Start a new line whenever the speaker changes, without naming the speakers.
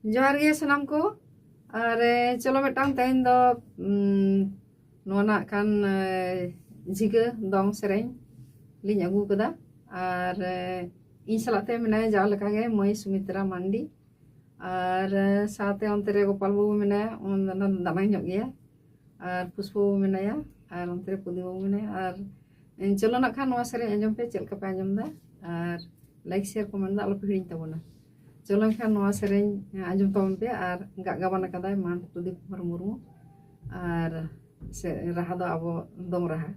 जोहार गे सनाम को अरे चलो मिटांग तेन दो नोना खान झिगा दong सेरें लिंग अगू कदा और इन सलाते मेना जाओ लगा गे मई सुमित्रा मंडी और साथे अंतरे गोपाल बाबू मेना दामाई ᱧᱚᱜ गया और पुष्प बाबू मेनाया और अंतरे पुदी बाबू मेनाया और चलो ना खान नवा सेरें आंजम पे चल पे आंजम दा और लाइक शेयर कमेंट दा आलो पे हिड़िñ ताबोना चलो खान नवा सेरें आंजम ताबन पे और गाबान कदाय मान प्रदीप कुमार मुर्मू और से रहा दो अब दम रहा